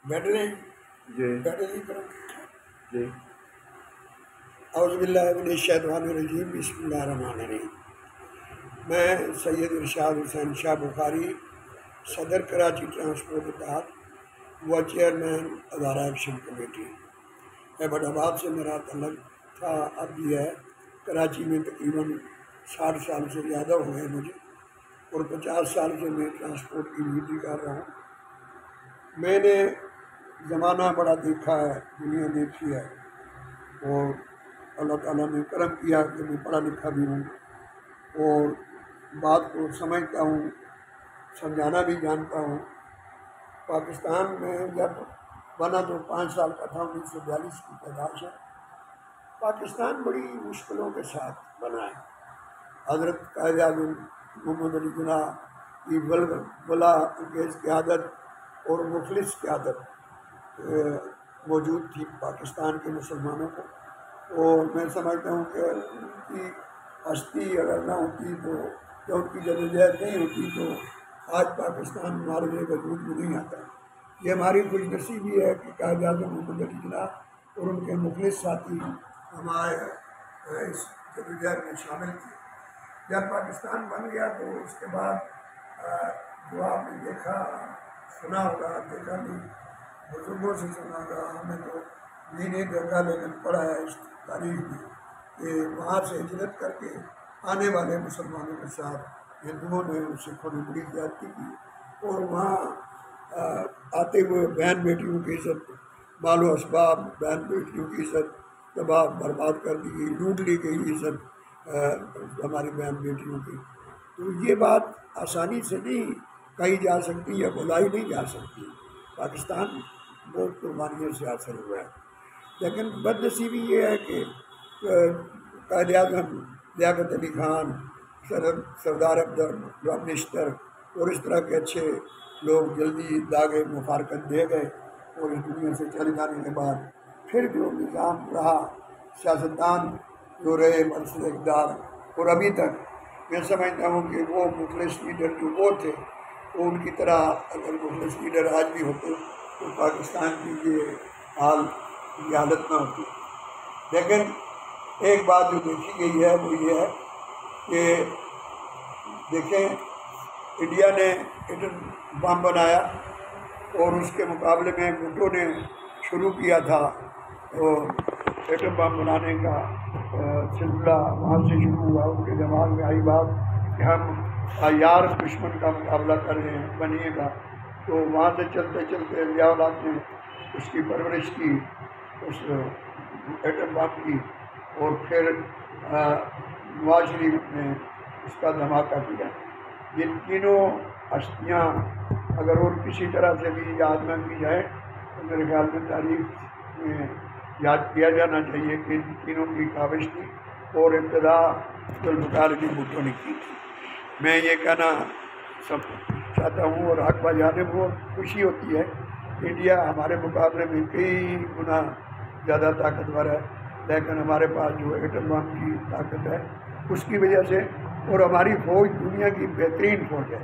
بیٹھ رہے ہیں جی بیٹھے نہیں کرو جی اعوذ باللہ من الشیطان الرجیم بسم اللہ الرحمن الرحیم۔ میں سید ارشاد حسین شاہ بخاری صدر کراچی ٹرانسپورٹ اتحاد و چیئرمین ادارہ ایکشن کمیٹی ایبٹ آباد سے میرا تعلق تھا، اب بھی ہے۔ کراچی میں تقریباً 60 سال سے زیادہ ہو گئے مجھے، اور 50 سال سے میں ٹرانسپورٹ کی ڈیوٹی کر رہا ہوں۔ میں نے زمانہ بڑا دیکھا ہے، دنیا دیکھی ہے، اور اللہ تعالیٰ نے کرم کیا کہ میں پڑھا لکھا بھی ہوں اور بات کو سمجھتا ہوں، سمجھانا بھی جانتا ہوں۔ پاکستان میں جب بنا تو 5 سال کا تھا، 1942 کی پیدائش ہے۔ پاکستان بڑی مشکلوں کے ساتھ بنا ہے۔ حضرت قائد اعظم محمد علی جناح کی بلا انگیز قیادت اور مخلص قیادت موجود تھی پاکستان کے مسلمانوں کو، اور میں سمجھتا ہوں کہ ان کی ہستی اگر نہ ہوتی تو، یا ان کی جدوجہد نہیں ہوتی تو آج پاکستان ہمارے لیے وجود میں نہیں آتا۔ یہ ہماری خوش نصیبی ہے کہ قائد اعظم محمد علی جناح اور ان کے مخلص ساتھی ہمارے اس جدوجہد میں شامل تھے۔ جب پاکستان بن گیا تو اس کے بعد جو آپ نے دیکھا سنا ہوگا، دیکھا نہیں، بزرگوں سے سنا ہوگا، ہمیں تو نہیں دیکھا لیکن پڑھا ہے اس تاریخ میں کہ وہاں سے ہجرت کر کے آنے والے مسلمانوں کے ساتھ ہندوؤں نے ان سے تھوڑی بڑی زیادتی کی، اور وہاں آتے ہوئے بہن بیٹیوں کی عزت، مال و اسباب، بہن بیٹیوں کی عزت تباہ برباد کر دی گئی، لوٹ لی گئی عزت ہماری بہن بیٹیوں کی۔ تو یہ بات آسانی سے نہیں کہی جا سکتی یا بلائی نہیں جا سکتی۔ پاکستان بہت قربانیوں سے حاصل ہوا ہے، لیکن بد نصیبی یہ ہے کہ قائد اعظم لیاقت علی خان، سردار عبدالرحمن نشتر اور اس طرح کے اچھے لوگ جلدی داغے مفارقت دے گئے، اور اس دنیا سے چلے جانے کے بعد پھر جو نظام رہا، سیاستدان جو رہے منصب اقدار، اور ابھی تک میں سمجھتا ہوں کہ وہ مخلص لیڈر جو وہ تھے، وہ ان کی طرح اگر مخلص لیڈر آج بھی ہوتے تو پاکستان کی یہ حالت نہ ہوتی۔ لیکن ایک بات جو دیکھی گئی ہے وہ یہ ہے کہ دیکھیں، انڈیا نے ایٹم بم بنایا، اور اس کے مقابلے میں بھٹو نے شروع کیا تھا ایٹم بم بنانے کا سلسلہ، وہاں سے شروع ہوا۔ ان کے دماغ میں آئی بات کہ ہم عیار دشمن کا مقابلہ کر رہے ہیں، بنیے گا۔ تو وہاں سے چلتے چلتے ضیاء الحق نے اس کی پرورش کی، اس ایٹم بم کی، اور پھر نواز شریف نے اس کا دھماکہ کیا۔ یہ تینوں ہستیاں اگر اور کسی طرح سے بھی یاد نہ کی جائے تو میرے خیال میں تاریخ میں یاد کیا جانا چاہیے کہ ان تینوں کی کاوش تھی، اور ابتدا ذوالفقار علی بھٹو نے کی تھی۔ میں یہ کہنا چاہتا ہوں، اور حق بجانب وہ خوشی ہوتی ہے، انڈیا ہمارے مقابلے میں کئی گنا زیادہ طاقتور ہے، لیکن ہمارے پاس جو ایٹم بم کی طاقت ہے اس کی وجہ سے، اور ہماری فوج دنیا کی بہترین فوج ہے،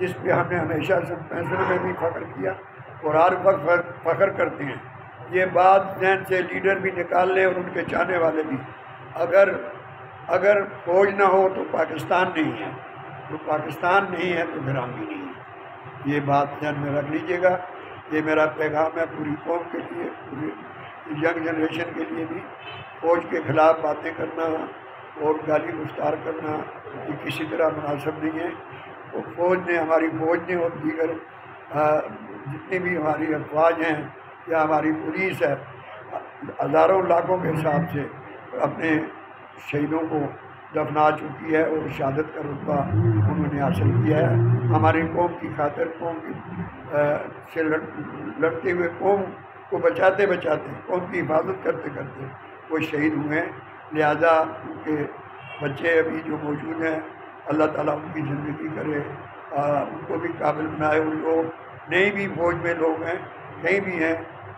جس پہ ہم نے ہمیشہ سے فیصلے میں بھی فخر کیا اور ہر وقت فخر کرتے ہیں۔ یہ بات ذہن سے لیڈر بھی نکال لیں اور ان کے چاہنے والے بھی، اگر فوج نہ ہو تو پاکستان نہیں ہے، تو پاکستان نہیں ہے تو پھر ہم بھی نہیں ہیں۔ یہ بات ذہن میں رکھ لیجیے گا۔ یہ میرا پیغام ہے پوری قوم کے لیے، پوری ینگ جنریشن کے لیے بھی۔ فوج کے خلاف باتیں کرنا اور گالی گفتار کرنا یہ کسی طرح مناسب نہیں ہے۔ ہماری فوج نے اور دیگر جتنی بھی ہماری افواج ہیں یا ہماری پولیس ہے، ہزاروں لاکھوں کے حساب سے اپنے شہیدوں کو دفنا چکی ہے، اور شہادت کا رتبہ انہوں نے حاصل کیا ہے۔ ہماری قوم کی خاطر، قوم سے لڑتے ہوئے، قوم کو بچاتے بچاتے، قوم کی حفاظت کرتے کرتے وہ شہید ہوئے ہیں۔ لہذا ان کے بچے ابھی جو موجود ہیں، اللہ تعالیٰ ان کی زندگی کرے، ان کو بھی قابل بنائے۔ ان لوگ نئی بھی فوج میں لوگ ہیں، کہیں بھی ہیں،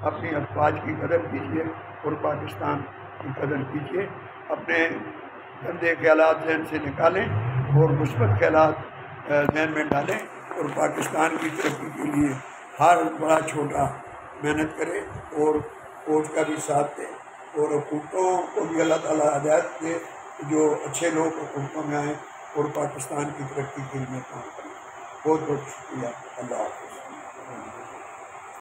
اپنی افواج کی قدر کیجیے اور پاکستان کی قدر کیجیے۔ اپنے گندے خیالات ذہن سے نکالیں اور مثبت خیالات ذہن میں ڈالیں، اور پاکستان کی ترقی کے لیے ہر بڑا چھوٹا محنت کرے اور کوچ کا بھی ساتھ دے، اور حکومتوں کو بھی اللہ تعالیٰ ہدایت دے جو اچھے لوگ حکومتوں میں آئیں اور پاکستان کی ترقی کے لیے کام کریں۔ بہت بہت شکریہ، اللہ حافظ۔